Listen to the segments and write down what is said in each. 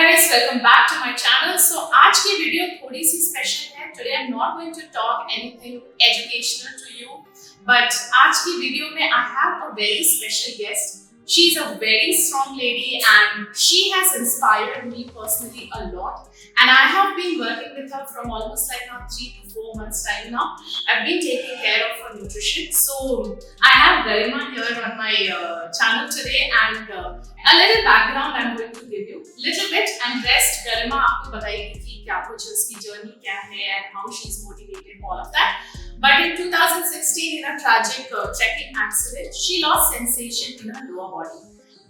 guys, welcome back to my channel. So आज की video थोड़ी सी स्पेशल है. Today I'm not going to talk anything educational to you, but आज की video में I have a very special guest. She's a very strong lady and she has inspired me personally a lot. And I have been working with her from almost like now 3 to 4 months time now. I've been taking care of her nutrition. So I have Garima here on my channel today and a little background I'm going to give you. Little bit and rest Garima आपको बताएगी कि क्या कुछ उसकी journey क्या है and how she's motivated all of that. But in 2016, in a tragic trekking accident, she lost sensation in her lower body.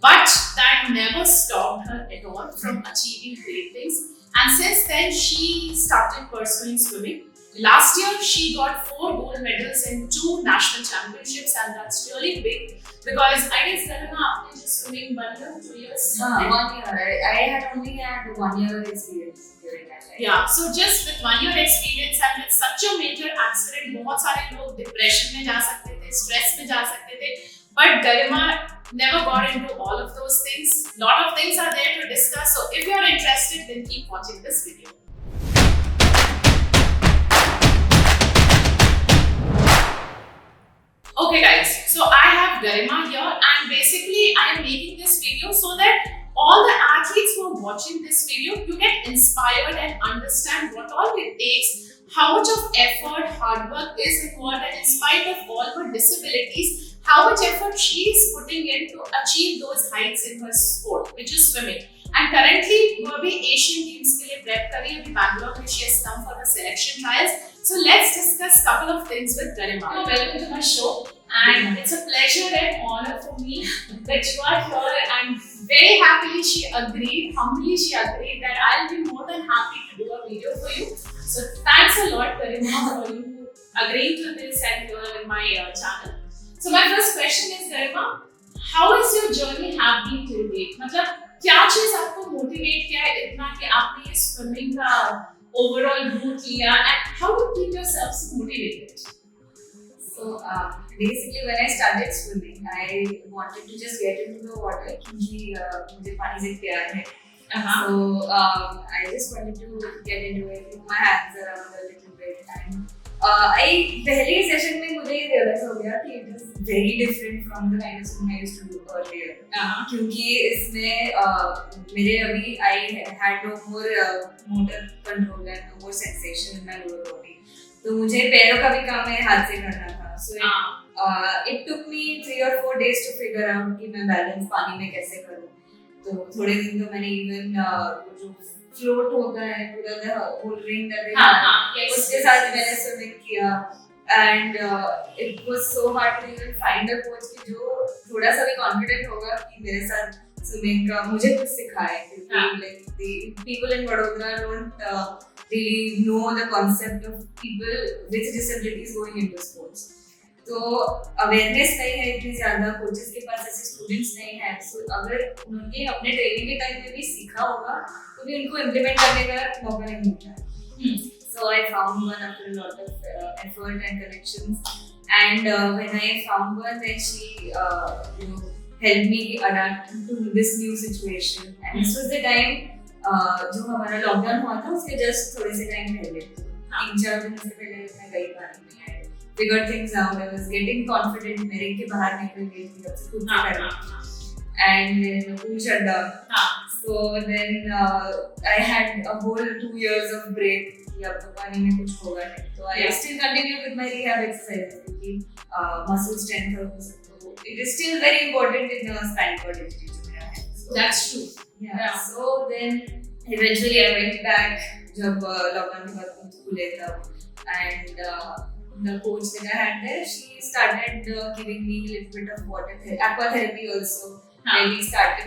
But that never stopped her at all from achieving great things. And since then, she started pursuing swimming. Last year, she got 4 gold medals in 2 national championships, and that's really big. Because I guess Garima, after just swimming 1 year, 2 years? 1 year. I had only had 1 year experience during that time. Yeah, so just with 1 year experience and with such a major accident, बहुत सारे लोग depression में जा सकते थे, stress में जा सकते थे. But Garima never got into all of those things. Lot of things are there to discuss. So if you are interested, then keep watching this video. Okay guys, so I have Garima here and basically I am making this video so that all the athletes who are watching this video, you get inspired and understand what all it takes, how much of effort, hard work is involved, and in spite of all her disabilities, how much effort she is putting in to achieve those heights in her sport, which is swimming. And currently, वो अभी Asian Games के लिए prep कर रही है. अभी Bangalore में she has come for her selection trials. So let's discuss couple of things with Garima. Welcome to my show, and it's a pleasure and honor for me that you are here. And very happily she agreed, humbly she agreed that I'll be more than happy to do a video for you. So thanks a lot, Garima, for you agreeing to this and you're in my channel. So my first question is, Garima, how is your journey have been till date? मतलब क्या चीज आपको motivate किया है इतना कि आपने ये स्विमिंग का ओवरऑल रूट लिया, and how do you keep yourself so motivated? So basically when I started swimming, I wanted to just get into the water क्योंकि मुझे पानी से प्यार है. So I just wanted to get into it, put my hands around a little bit, and पहले session में मुझे ये रियलाइज हो गया कि it is very different from the kind of swimming I used to do earlier. क्योंकि इसमें मेरे अभी I had no more motor control and no more sensation in my lower body. तो मुझे पैरों का भी काम मेरे हाथ से करना था. So it took me 3 or 4 days to figure out कि मैं बैलेंस पानी में कैसे करूँ. तो थोड़े दिन तो मैंने even जो फ्लोट होता है पूरा वो रिंग उसके साथ मैंने स्विमिंग किया. And it was so hard to even find a coach कि जो थोड़ा सा भी कॉन्फिडेंट होगा कि मेरे साथ स्विमिंग का मुझे कुछ सिखाए, क्योंकि like the people in Vadodara don't really know the concept of people with disabilities going into sports. तो अवेयरनेस नहीं है इतनी ज्यादा, कोचेस के पास ऐसे स्टूडेंट्स नहीं है. सो अगर उन्होंने अपने ट्रेनिंग के टाइम में भी सीखा होगा तो भी उनको इम्प्लीमेंट करने का मौका नहीं मिलता है. So I found one after a lot of effort and connections, and when I found one, then she helped me adapt to this new situation. And this was the time जो हमारा lockdown हुआ था उसके just थोड़े से time पहले, 3-4 दिन से पहले मैं गई पानी में. Figured things out. I was getting confident. मेरे के बाहर निकल गई थी, तब से खुद से कर रही थी. And then pool shut down. So then I had a whole 2 years of break. कि अब तो पानी में कुछ होगा नहीं. So I still continue with my rehab exercises क्योंकि muscle strength और वो it is still very important in spine cord injury जो मेरा है. That's true. Yeah. So then eventually I went back जब lockdown के बाद कुछ खुले तब, and the coach that I had there, she started giving me a little bit of water therapy, aqua therapy also. And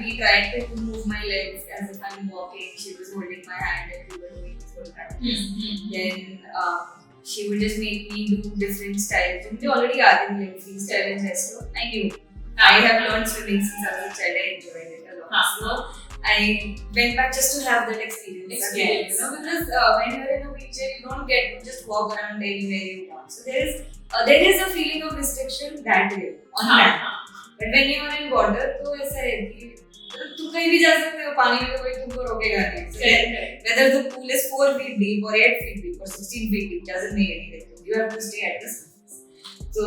we tried to move my legs as if I'm walking. She was holding my hand and we were doing this whole practice. Then she would just make me do different styles. मुझे already आते थे like freestyle and resto. I knew. I have learned swimming since I was a child. I enjoyed it a lot. So I went back just to have that experience again, because when you're in a wheelchair, you don't get to just walk around anywhere you want. So there is a feeling of restriction that way on land. But when you are in water, तो ऐसा है कि तुम कहीं भी जा सकते हो, पानी में तो कोई तुमको रोकेगा नहीं. So whether the pool is 4 feet deep or 8 feet deep or 16 feet deep doesn't make any difference. You have to stay at the surface. So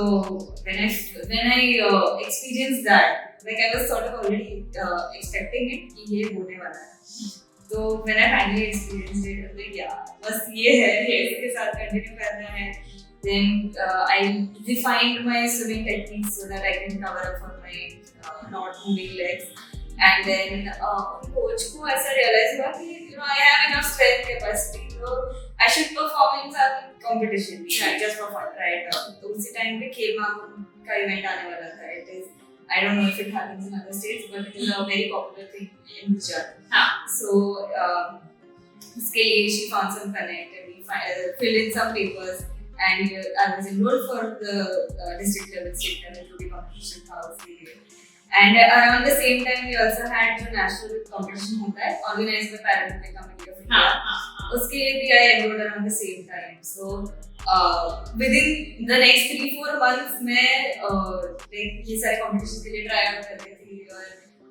when I experienced that, like I was sort of already expecting it कि ये होने वाला है. So when I finally experienced it, I was like, yeah, बस ये है, इसके साथ continue करना है. Then I refined my swimming techniques so that I can cover up for my not moving legs. And then coach को ऐसा realize हुआ कि I have enough strength capacity, so I should perform in some competition, just for fun, right? तो उसी time पे खेल महाकुंभ का event आने वाला था. It is, I don't know if it happens in other states, but it is a very popular thing in Gujarat. So उसके लिए she found some connect and we filled in some papers. And I was enrolled for the district level, state level rugby competition house. And around the same time, we also had the national competition होता है, organized by Paralympic Committee of India. उसके लिए भी I enrolled around the same time. So within the next 3-4 months, मैं ये सारे competitions के लिए try out करती थी और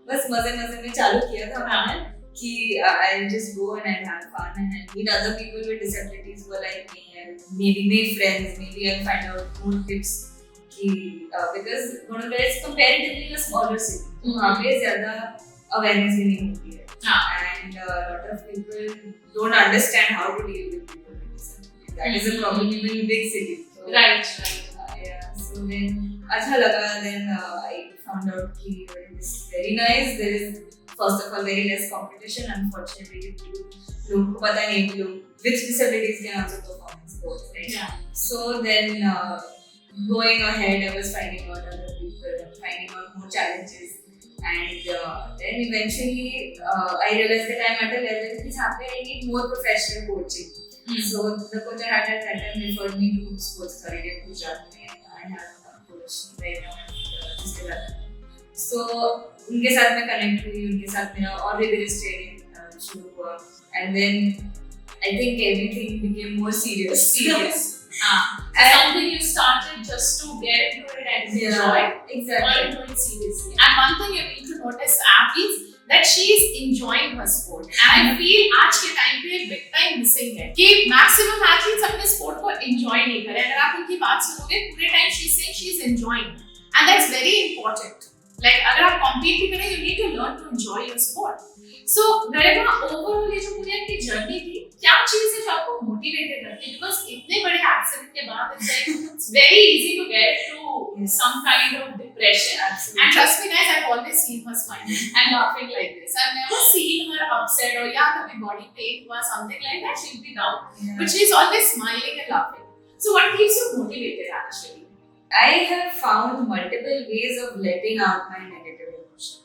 बस मजे में चालू किया था मैंने कि I'll just go and I'll have fun and I'll meet other people with disabilities who are like me and maybe make friends, maybe I'll find out more tips कि because Gujarat is comparatively a smaller city, तो वहाँ पे ज़्यादा awareness भी नहीं होती है and a lot of people don't understand how to deal with people with disabilities. That is a problem even in big cities. So, right. Yeah, so then अच्छा लगा. Then I found out कि it is very nice. There is first of all very less competition. Unfortunately, लोगों को पता नहीं कि लोग with disabilities can also perform in sports, right? Yeah. So then going ahead, I was finding out other people, finding out more challenges, and then eventually I realized that I'm at a level which I need more professional coaching. So the coach I had at that time referred me to Sports Nutritionist in Gujarat. I have a coach right now just 11. So उनके साथ मैं connect हुई, उनके साथ मेरा और rigorous training शुरू हुआ, and then I think everything became more serious. Something you started just to get into it and enjoy. Exactly. Or into it seriously. And one thing you need to notice athletes that she is enjoying her sport. And I feel आज के time पे big time missing है कि maximum athletes अपने sport को enjoy नहीं कर रहे. अगर आप उनकी बात सुनोगे पूरे time she's saying she is enjoying, and that's very important. Like अगर आप compete भी करें, you need to learn to enjoy your sport. So Garima, overall ये जो पूरी आपकी journey थी, क्या चीज़ है जो आपको motivated करती है? Because इतने बड़े accident के बाद it's very easy to get to some kind of depression. Absolutely. And trust me guys, I've always seen her smiling and laughing like this. I've never seen her upset or कभी body pain or something like that. She'll be down, but she's always smiling and laughing. So what keeps you motivated actually? I have found multiple ways of letting out my negative emotions.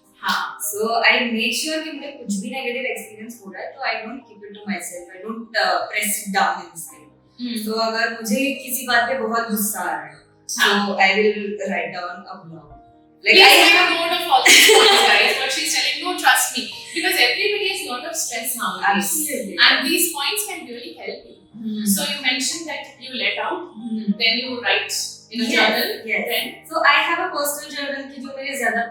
So I make sure कि मुझे कुछ भी negative experience हो रहा है तो I don't keep it to myself. I don't press it down inside. So अगर मुझे किसी बात पे बहुत गुस्सा आ रहा है, so I will write down a blog. Like I have note of all these points, guys. What she's telling, no, trust me, because everybody has a lot of stress nowadays. Absolutely. And these points can really help you. So you mentioned that you let out, then you write in a journal. Yes. Then so I have a personal journal कि जो मेरे ज़्यादा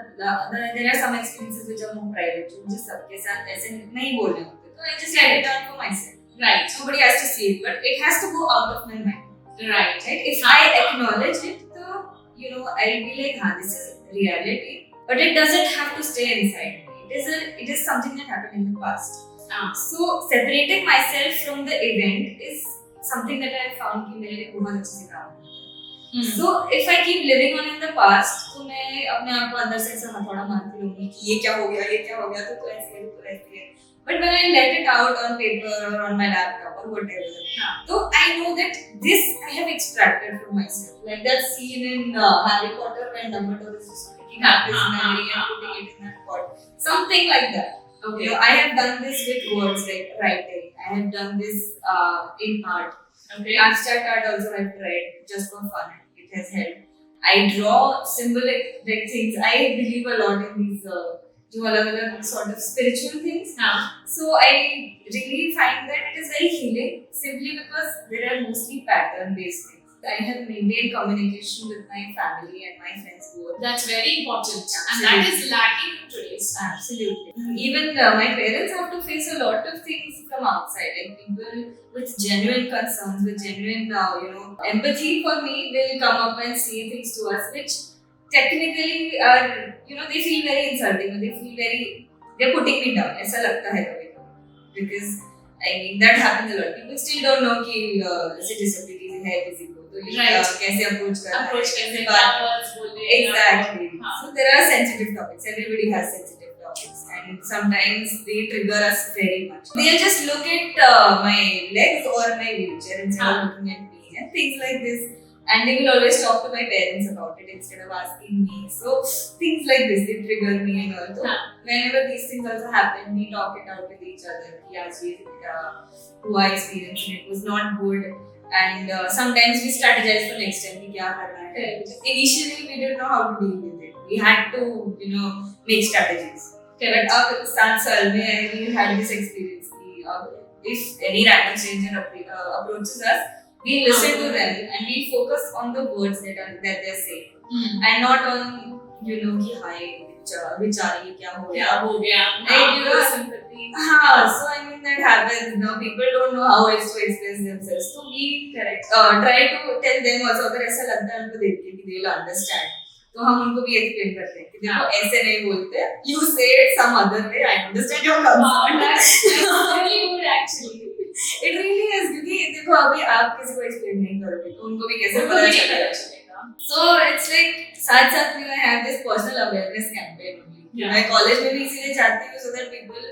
there are some experiences which are more private, जो मुझे सबके साथ ऐसे नहीं बोलने होते, तो I just write it down for myself. Right. Nobody has to see it, but it has to go out of my mind. Right. If I acknowledge it, so I'll be like, this is reality, but it doesn't have to stay inside me. It is something that happened in the past. So separating myself from the event is something that I found कि मेरे लिए बहुत अच्छे से काम है. So if I keep living on in the past, तो मैं अपने आप को अंदर से ऐसा हथौड़ा मारती रहूँगी कि ये क्या हो गया तो ऐसे है. But when I let it out on paper or on my laptop or whatever, so I know that this I have extracted from myself. Like that scene in Harry Potter when Dumbledore is just picking up his memory and putting it in that pot. Something like that. Okay. I have done this with words like writing. I have done this in art. Okay. Abstract art also I've tried just for fun. It has helped. I draw symbolic things. I believe a lot in these जो अलग-अलग sort of spiritual things. So I really find that it is very healing simply because there are mostly pattern based things. I have maintained communication with my family and my friends both. That's very important. Absolutely. And that is lacking in today's time. Absolutely. Even my parents have to face a lot of things from outside, like people with genuine concerns, with genuine, empathy for me, will come up and say things to us which technically are, they feel very insulting, or they feel very, they're putting me down. ऐसा लगता है कभी कभी, because I mean that happens a lot. People still don't know कि ऐसे disabilities है किसी को, तो कैसे approach करना है, कैसे बात बोलने हैं. Exactly. So there are sensitive topics. Everybody has sensitive topics, and sometimes they trigger us very much. They'll just look at my legs or my wheelchair instead of looking at me and things like this. And they will always talk to my parents about it instead of asking me. So things like this, they trigger me and all. So whenever these things also happen, we talk it out with each other. Yes, who I experienced it was not good. And sometimes we strategize for next time. Kya karna hai. Initially, we didn't know how to deal with it. We had to, make strategies. But ab 7 saal mein we had this experience. If any random stranger approaches us, we listen to them and we focus on the words that they're saying, and not on कि hi बिचारी क्या हो गया sympathy. So I mean that happens. Now people don't know how else to express themselves, so we try to tell them also. अगर ऐसा लगता है उनको देख के कि they will understand, तो हम उनको भी explain करते हैं कि देखो ऐसे नहीं बोलते, you say it some other way, I understand your concern. That's very good actually. It really is, क्योंकि देखो अभी आप किसी को explain नहीं करोगे तो उनको भी कैसे पता चलेगा. So it's like साथ साथ में I have this personal awareness campaign only. मैं college में भी इसीलिए जाती हूँ so that people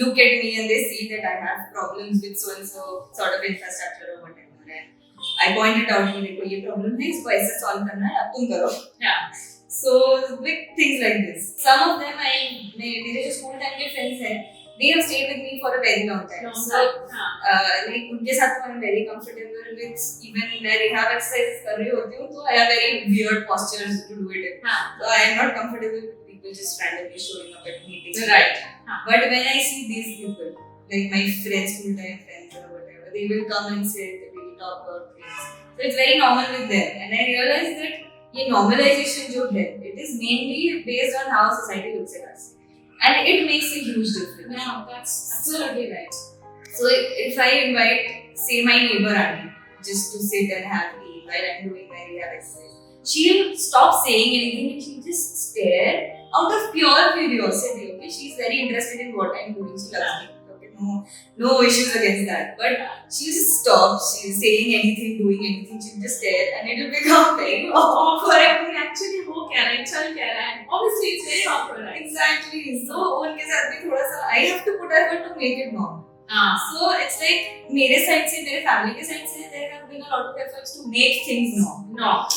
look at me and they see that I have problems with so and so sort of infrastructure or whatever. And I pointed out कि देखो ये problem है, इसको ऐसे solve करना है, अब तुम करो. So big things like this. Some of them मेरे जो school time के friends हैं, they have stayed with me for a very long time. Like उनके साथ तो I'm very comfortable with. Even मैं rehab exercises कर रही होती हूँ तो I have very weird postures to do it. So I am not comfortable with people just randomly showing up at meetings. Right. But when I see these people, like my friends, school time friends or whatever, they will come and say that we will talk about things. So it's very normal with them, and I realize that ये normalization जो है, it is mainly based on how society looks at us. And it makes a huge difference. Yeah, that's absolutely right. So if I invite, say, my neighbor Annie, just to sit and have tea while I'm doing my rehab exercise, she'll stop saying anything and she'll just stare out of pure curiosity. Okay, she's very interested in what I'm doing. She loves me. Okay, no issues against that. But she'll just stop. She's saying anything, doing anything. She'll just stare, and it'll become very awkward. Actually, हो क्या रहा है, चल क्या रहा है. Obviously, it's very awkward. Right? Exactly. So उनके साथ भी थोड़ा सा I have to put effort to make it normal. So it's like मेरे side से, मेरे family के side से, there have been a lot of efforts to make things normal.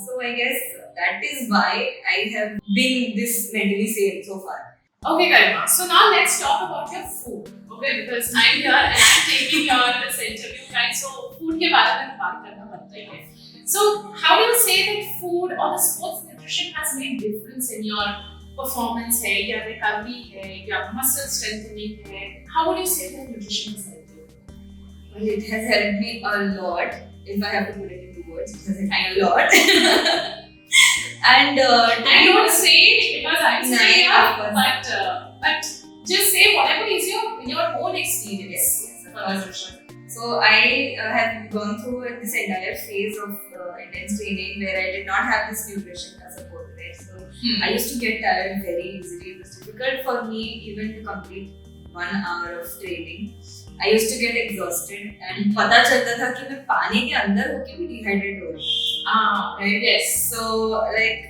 So I guess that is why I have been this mentally sane so far. Okay, Garima. So now let's talk about your food. Okay, because I'm here and I'm taking this interview, right? So food के बारे में बात करना बनता है. So how do you say that food or the sports nutrition has made difference in your performance है, या recovery है, या muscle strengthening है? How would you say that nutrition has helped you? Well, it has helped me a lot. If I have to put it into words, it has helped me a lot. And I don't say it because I'm saying it, but just say whatever is your own experience. Yes. So I have gone through this entire phase of intense training where I did not have this nutrition as support, right? So I used to get tired very easily. It was difficult for me even to complete 1 hour of training. I used to get exhausted and पता चलता था कि मैं पानी के अंदर होके भी dehydrated हो रही हूँ. Right? Yes. So like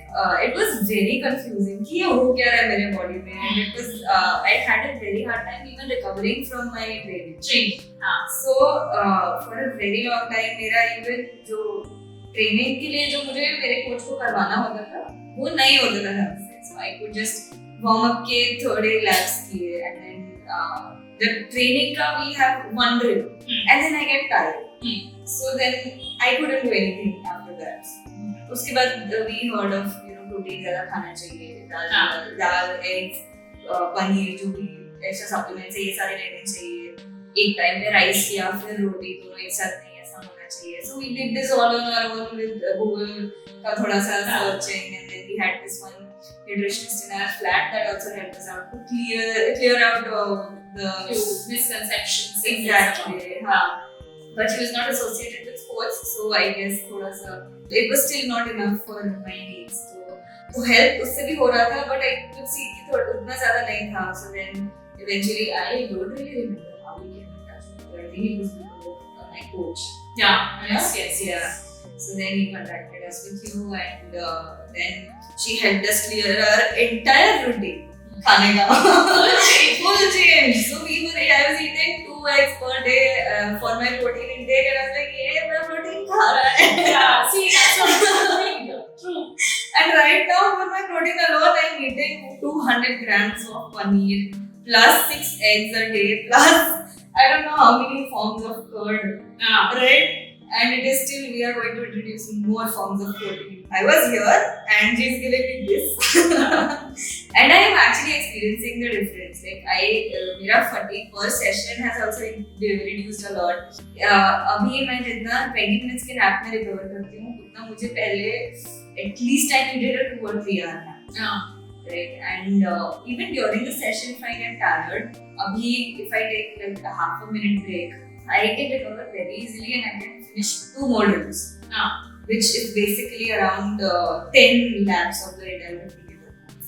it was very confusing कि ये हो क्या रहा है मेरे body में. And it was I had a very hard time even recovering from my training. So for a very long time मेरा even जो training के लिए जो मुझे मेरे coach को करवाना होता था वो नहीं होता था ढंग से. So I could just warm up के थोड़े laps किए and then the training ka we have one drill and then I get tired. So then I couldn't do anything after that. उसके बाद we heard of protein ज़्यादा खाना चाहिए, दाल, eggs, paneer जो भी extra supplements है ये सारे लेने चाहिए. एक टाइम पे राइस या फिर रोटी दोनों एक साथ नहीं, ऐसा ऐसा होना चाहिए. So we did this all on our own with Google का थोड़ा सा searching, and then we had this one nutritionist in our flat that also helped us out to clear out the misconceptions. Exactly. But she was not associated with sports, so I guess थोड़ा सा it was still not enough for my needs. तो help उससे भी हो रहा था, but I could see कि थोड़ा उतना ज़्यादा नहीं था. So then eventually I don't really remember how we came in touch with her. I think it was because of my coach. Yes. So then he contacted us with you, and then she helped us clear our entire routine. खाने का full change. So I was eating 2 eggs per day for my protein intake, and I was like, yeah, मैं protein खा रहा है. Yeah, see, that's what I'm doing. True. And right now for my protein alone, I'm eating 200 grams of paneer plus 6 eggs a day plus I don't know how many forms of curd. Right? And it is still, we are going to introduce more forms of protein. I was here and she's giving me this. And I am actually experiencing the difference. Like मेरा fatigue per session has also reduced a lot. अभी मैं जितना 20 minutes के nap में recover करती हूँ, उतना मुझे पहले at least I needed a 2 or 3 hour nap. Right? And even during the session, if I get tired, if I take like a half a minute break, I can recover very easily and I can finish 2 more drills, which is basically around 10 laps of the entire routine.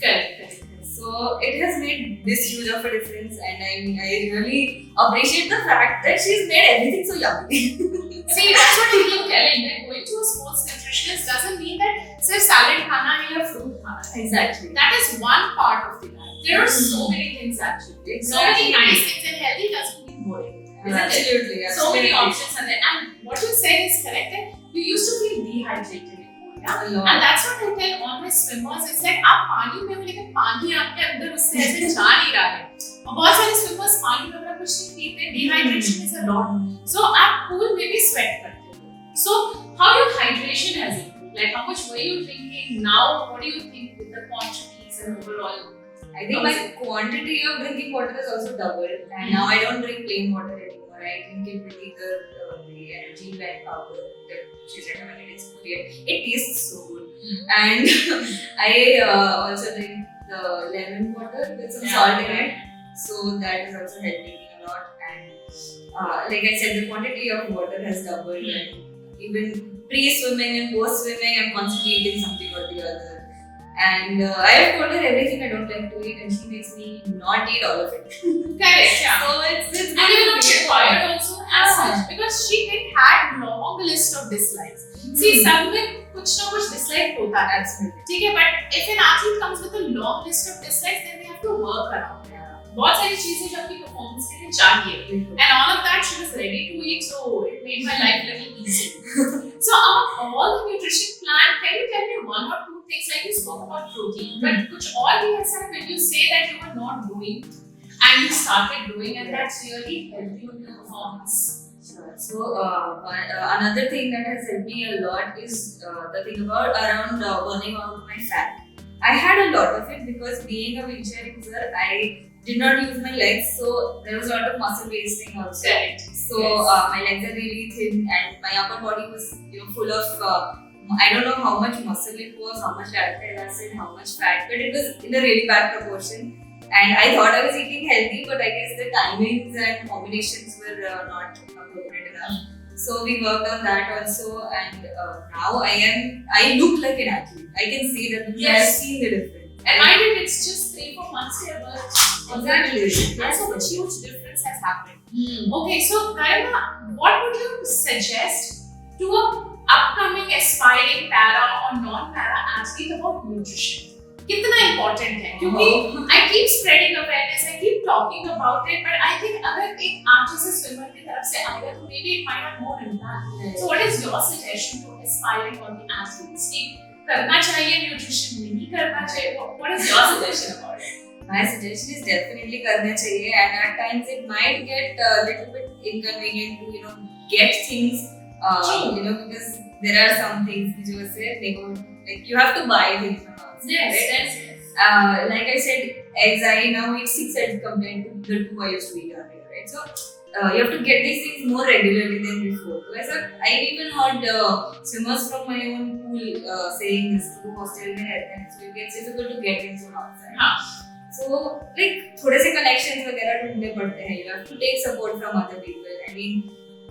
Correct. So it has made this huge of a difference, and I really appreciate the fact that she's made everything so yummy. See, that's what I keep telling, that going to a sports nutritionist doesn't mean that सिर्फ salad खाना है या fruit खाना है. Exactly. That is one part of the life. There are so many things actually. Exactly. So many nice things, and healthy doesn't mean boring. Absolutely. So many options are there. And what you said is correct. That you used to feel dehydrated. And that's what I tell all my swimmers. It's like आप पानी में हो लेकिन पानी आपके अंदर उससे ऐसे जा नहीं रहा है. और बहुत सारे swimmers पानी में अपना कुछ नहीं पीते. Dehydration is a lot. So आप pool में भी sweat करते हो. So how your hydration has improved? Like how much were you drinking now? What do you think with the quantities and overall? I think my quantity of drinking water has also doubled, and now I don't drink plain water anymore. I drink it with either the energy blend powder that she's recommended. It's Cherian. It tastes so good, and I also drink the lemon water with some salt in it. So that is also helping me a lot. And like I said, the quantity of water has doubled, and even pre-swimming and post-swimming, I'm constantly eating something or the other. And I have told her everything I don't like to eat, and she makes me not eat all of it. Correct, yeah. So it's and you're not required also as such, because she didn't had long list of dislikes. See, सब में कुछ ना कुछ dislike होता है. Absolutely. ठीक है, but if an athlete comes with a long list of dislikes, then they have to work around. बहुत सारी चीजें जो आपकी performance के लिए चाहिए. And all of that she was ready to eat, so it made my life a little easy. So among all the nutrition plan, can you tell me one or two things, like you spoke about protein, but कुछ और भी ऐसा है when you say that you were not doing and you started doing, and that's really helped you in your performance? Sure. So another thing that has helped me a lot is the thing about around burning out my fat. I had a lot of it because being a wheelchair user, I did not use my legs, so there was a lot of muscle wasting also. Correct. So my legs are really thin, and my upper body was full of I don't know how much muscle it was, how much lactic acid, how much fat, but it was in a really bad proportion. And I thought I was eating healthy, but I guess the timings and combinations were not appropriate enough. So we worked on that also, and now I look like an athlete. I can see that I have seen the difference. And I did, it's just 3-4 months here, but exactly. That's so much huge difference has happened. Okay, so Garima, what would you suggest to a upcoming aspiring para or non-para athlete about nutrition? कितना important है, क्योंकि I keep spreading awareness, I keep talking about it, but I think अगर एक आप जैसे swimmer की तरफ से आएगा तो maybe it might have more impact. So what is your suggestion to aspiring or the athletes? कि करना चाहिए nutrition, नहीं करना चाहिए? What is your suggestion about it? My suggestion is definitely करना चाहिए, and at times it might get a little bit inconvenient to get things because there are some things which you say like you have to buy things from outside. Yes. Like I said, eggs, I now eat 6 eggs compared to the 2 I used to eat earlier, right? So you have to get these things more regularly than before. I've even heard swimmers from my own pool saying this to hostel mein rehte hain, so it gets difficult to get in from outside. So like थोड़े से connections वगैरह ढूंढने पड़ते हैं. You have to take support from other people. I mean,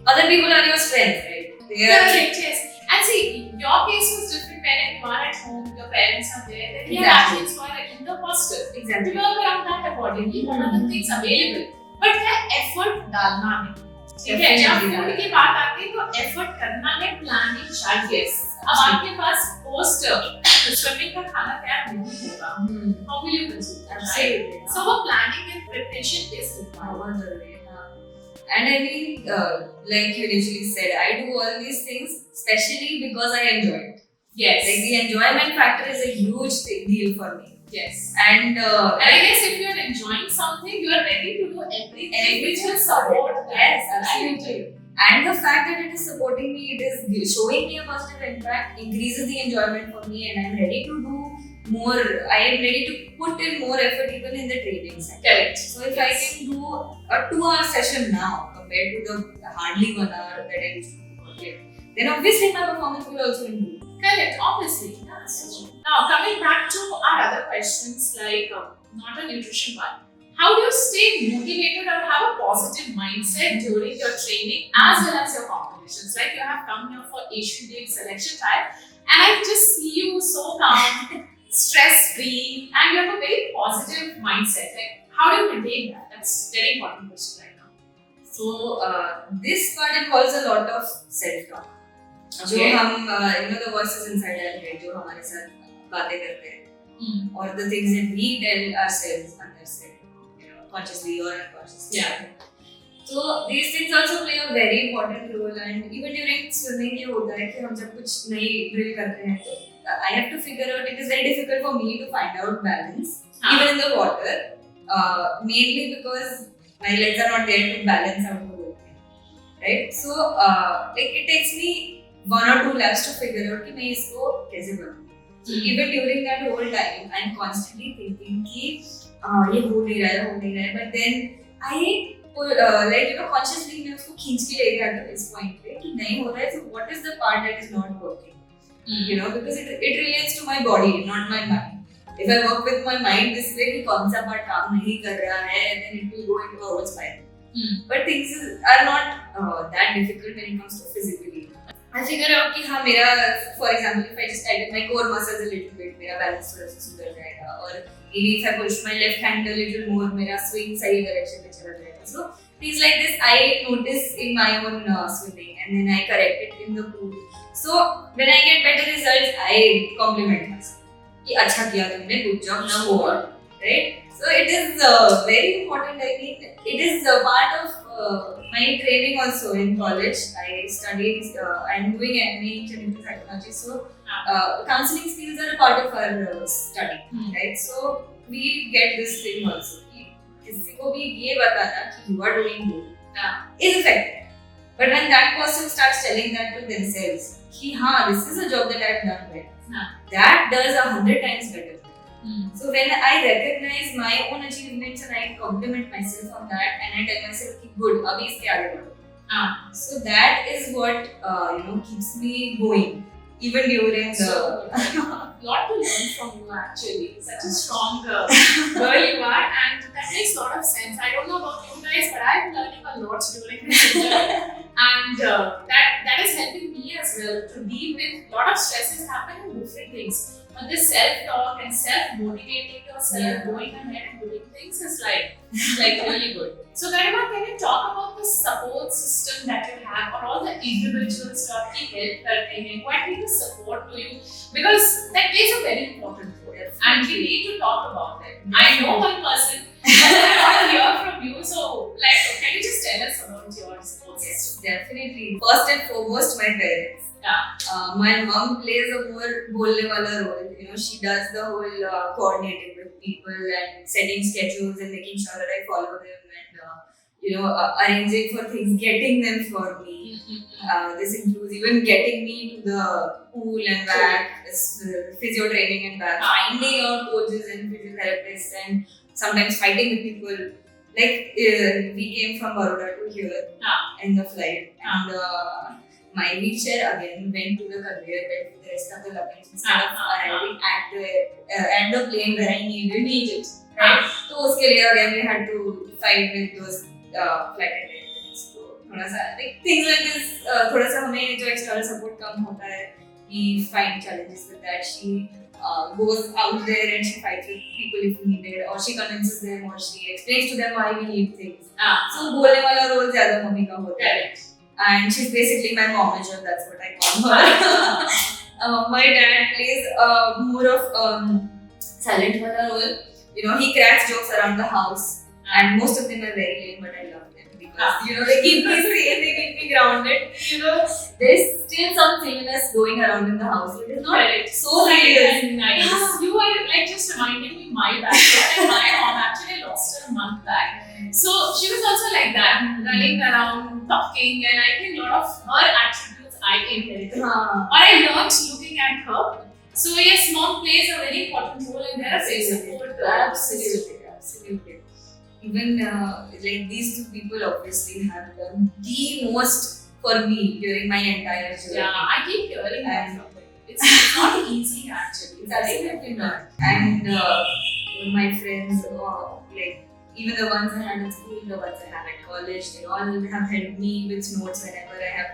other people are your strengths, right? They are correct, yes. And see, your case was different when you are at home, your parents are there, then your Exactly. athletes who are in the hostel. exactly. To work around that accordingly, what are the things available? But क्या effort डालना है, ठीक है? जब food की बात आती है तो effort करना है, planning चाहिए. अब आपके पास post swimming का खाना तैयार नहीं होगा. How will you consume that? Absolutely. So वो planning and preparation is required. बहुत जरूरी है. And I mean, like you initially said, I do all these things especially because I enjoy it. Yes. Like the enjoyment factor is a huge deal for me. Yes. And I guess if you're enjoying something, you are ready to do everything which will support that. Yes, absolutely. And the fact that it is supporting me, it is showing me a positive impact, increases the enjoyment for me, and I'm ready to do more. I am ready to put in more effort even in the training side. Correct. So if I can do a 2-hour session now compared to the hardly 1 hour that I used to do earlier, then obviously my performance will also improve. Correct, obviously. That's true. Now, coming back to our other questions, like not a nutrition one. How do you stay motivated or have a positive mindset during your training as well as your competitions? Like you have come here for Asian Games selection time, and I just see you so calm, stress-free, and you have a very positive mindset. Like, how do you maintain that? That's a very important question right now. So this part involves a lot of self-talk. जो हम the voices inside our head जो हमारे साथ बातें करते हैं, or the things that we tell ourselves consciously or unconsciously. So these things also play a very important role, and even during swimming ये होता है कि हम जब कुछ नई drill करते हैं तो I have to figure out. It is very difficult for me to find out balance even in the water, mainly because my legs are not there to balance out the whole thing, right? So like it takes me 1 or 2 laps to figure out कि मैं इसको कैसे करूँ. So even during that whole time, I'm constantly thinking कि ये हो नहीं रहा है, but then I consciously मैं उसको खींच के ले गया था इस point पे कि नहीं हो रहा है. So what is the part that is not working? Because it relates to my body, not my mind. If I work with my mind this way कि कौन सा part काम नहीं कर रहा है, then it will go into a whole spiral. But things are not that difficult when it comes to physically. I figure out कि हाँ मेरा, for example, if I just tighten my core muscles a little bit, मेरा balance थोड़ा सा सुधर जाएगा, और maybe if I push my left hand a little more, मेरा swing सही direction में चला जाएगा. So things like this I notice in my own swimming, and then I correct it in the pool. So when I get better results, I compliment myself कि अच्छा किया तुमने, good job, now more, right? So it is very important. I mean, it is a part of my training also in college. I studied, I'm doing MA in clinical psychology. So counseling skills are a part of our study, right? So we get this thing also. किसी को भी ये बताना कि you are doing good is effective. But when that person starts telling that to themselves कि हाँ this is a job that I've done well, that does 100 times better. So when I recognize my own achievements and I compliment myself on that, and I tell myself कि good, अभी इसके आगे बढ़ो. So that is what keeps me going even during the. Lot to learn from you actually. Such a strong girl you are, and that makes a lot of sense. I don't know about you guys, but I'm learning a lot during this interview, and that is helping me as well to deal with a lot of stresses happen in different things. But this self-talk and self-motivating yourself, going ahead and doing things is like really good. So Garima, can you talk about the support system that you have, or all the individuals who आपकी help करते हैं, who actually the support to you, because that plays a very important role, and we need to talk about it. I know one person, but I want to hear from you. So can you just tell us about your support system? Yes, definitely. First and foremost, my parents. My mom plays a more बोलने वाला role. She does the whole coordinating with people and setting schedules and making sure that I follow them, and arranging for things, getting them for me. This includes even getting me to the pool and back, physio training and back, finding out coaches and physiotherapists, and sometimes fighting with people. we came from Baroda to here in the flight, and my wheelchair again went to the conveyor belt with the rest of the luggage instead of arriving at the plane where I needed it. Right? So उसके लिए again we had to fight with those flight attendants. So थोड़ा सा things like this, थोड़ा सा हमें जो external support कम होता है, we find challenges with that. She goes out there and she fights with people if needed, or she convinces them, or she explains to them why we need things. So बोलने वाला role ज़्यादा mummy का होता है. And she's basically my momager, that's what I call her. My dad plays more of silent mother role. You know, he cracks jokes around the house, and most of them are very lame, but I love them because you know they keep me sane, they keep me grounded. You know, there is still some silliness going around in the house. It is not so serious. Nice. You were just reminding me my background. And my mom actually lost her a month back. So she was also like that, running around, talking, and I think a lot of her attributes I inherited, or I learned looking at her. So yes, mom plays a very important role in their support. Absolutely. Even these two people obviously have done the most for me during my entire journey. Yeah, I keep hearing that from them. It's not easy actually. It's absolutely not. And my friends, even the ones I had in school, the ones I have at college, they all have helped me with notes whenever I have.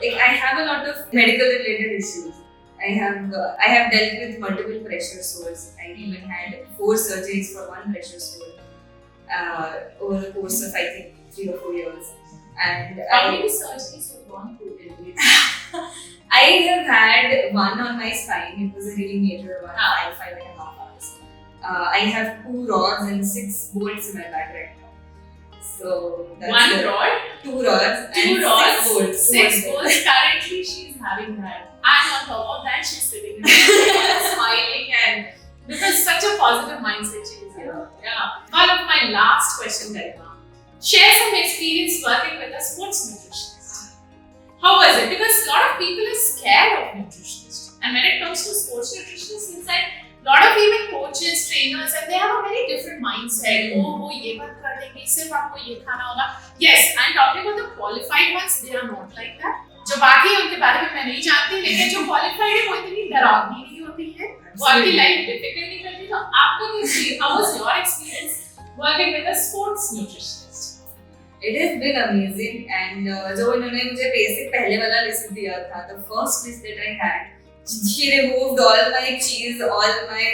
I have a lot of medical related issues. I have dealt with multiple pressure sores. I even had 4 surgeries for one pressure sore over the course of I think 3 or 4 years. And how many surgeries have gone through? I have had one on my spine. It was a really major one, 5.5 hours. I have 2 rods and 6 bolts in my back right now. So that's 1 rod, 2 rods, 2 rods, 6 bolts. 6 bolts. Currently, she's having that. And on top of that, she's sitting in the smiling, and because such a positive mindset she is here. Yeah. One of my last question, Garima. Share some experience working with a sports nutritionist. How was it? Because a lot of people are scared of nutritionists, and when it comes to sports nutritionists, inside a lot of even coaches, trainers, and they have a very different mindset. Oh, ये मत कर देंगे, सिर्फ आपको ये खाना होगा. Yes, I'm talking about the qualified ones. They are not like that. जो बाकी है उनके बारे में मैं नहीं जानती, लेकिन जो qualified है वो इतनी डरावनी नहीं होती है, वो आपकी लाइफ डिफिकल्ट नहीं करती. तो आपको कैसी? How was your experience working with a sports nutritionist? It has been amazing, and जो उन्होंने मुझे बेसिक पहले वाला लिस्ट दिया था, the first list that I had, she removed all my cheese, all my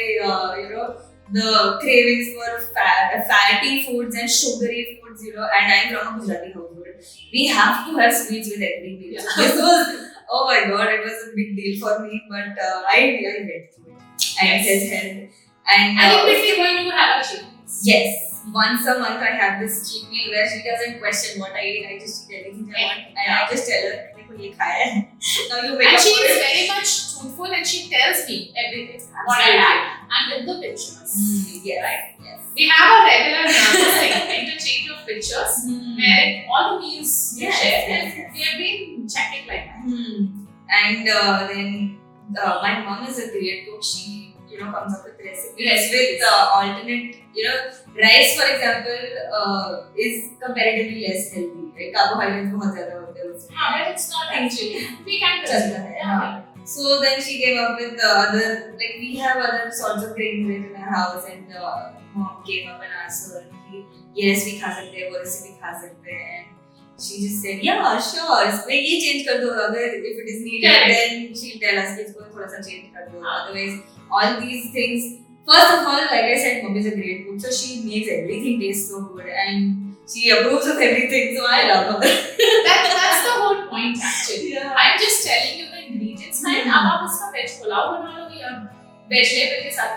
the cravings for fatty foods and sugary foods, and I'm from a Gujarati household. We have to have sweets with every meal. Yeah. This was, oh my god, it was a big deal for me, but I went through it. And it has helped. And in between you have a cheat meals. Yes. Once a month I have this cheat meal where she doesn't question what I eat. I just eat anything I want, and I just tell her, "ये खाया है." Now you make. And she is very much truthful, and she tells me everything what I have and with the pictures. Yes. Right. Yes. We have a regular interchange of pictures where all the meals you share, and we have been checking like that. And then my mom is a great cook. She comes up with recipes with alternate, rice for example is comparatively less healthy, right? Carbohydrates बहुत ज़्यादा होते हैं उसमें. But it's not actually. We can चलता है. So then she came up with other, we have other sorts of grains in our house, and mom came up and asked her, ये recipe खा सकते हैं, वो recipe खा सकते हैं. She just said, yeah, sure. इसमें ये change कर दो अगर if it is needed, then she'll tell us कि इसको थोड़ा सा change कर दो. Otherwise, all these things. First of all, like I said, mom is a great cook, so she makes everything taste so good, and she approves of everything. So I love her. That's the whole point actually. Yeah. I'm just telling you the ingredients. And अब आप उसका veg pulao बना लो या vegetable के साथ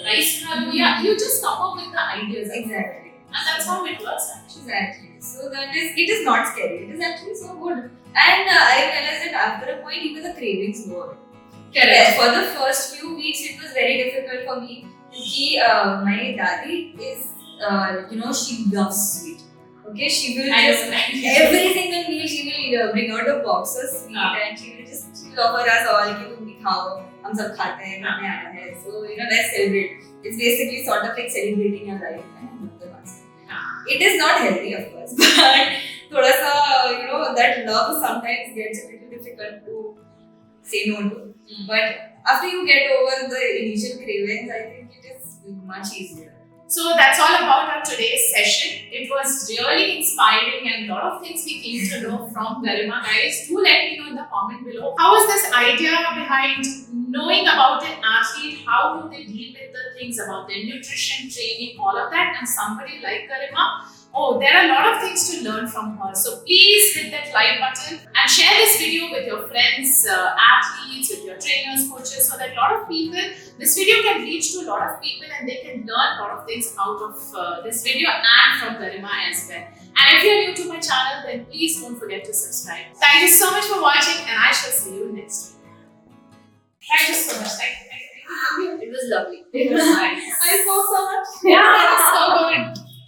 rice बना लो या you just come up with the ideas. Exactly. And that's how it works actually. Exactly. So it is not scary. It is actually so good. And I realized that after a point, even the cravings go away. Correct. For the first few weeks, it was very difficult for me because my daddy is, she loves sweet. Okay, she will just every single meal she will bring out a box of sweet and she will just offer us all कि तुम भी खाओ, हम सब खाते हैं, घर में आना है. So let's celebrate. It's basically sort of like celebrating your life. It is not healthy, of course, but thoda sa, that love sometimes gets a little difficult to say no to. But after you get over the initial cravings, I think it is much easier. So that's all about our today's session. It was really inspiring and a lot of things we came to know from Garima. Guys, do let me know in the comment below. How was this idea behind knowing about an athlete? How do they deal with the things about their nutrition, training, all of that? And somebody like Garima, oh, there are a lot of things to learn from her. So please hit that like button and share this video with your friends, athletes, with your trainers, coaches, so that a lot of people, this video can reach to a lot of people and they can learn a lot of things out of this video and from Garima as well. And if you're new to my channel, then please don't forget to subscribe. Thank you so much for watching and I shall see you next week. Thank you so much. Thank you. It was lovely. It was nice. I spoke so much. Yeah, it was so good.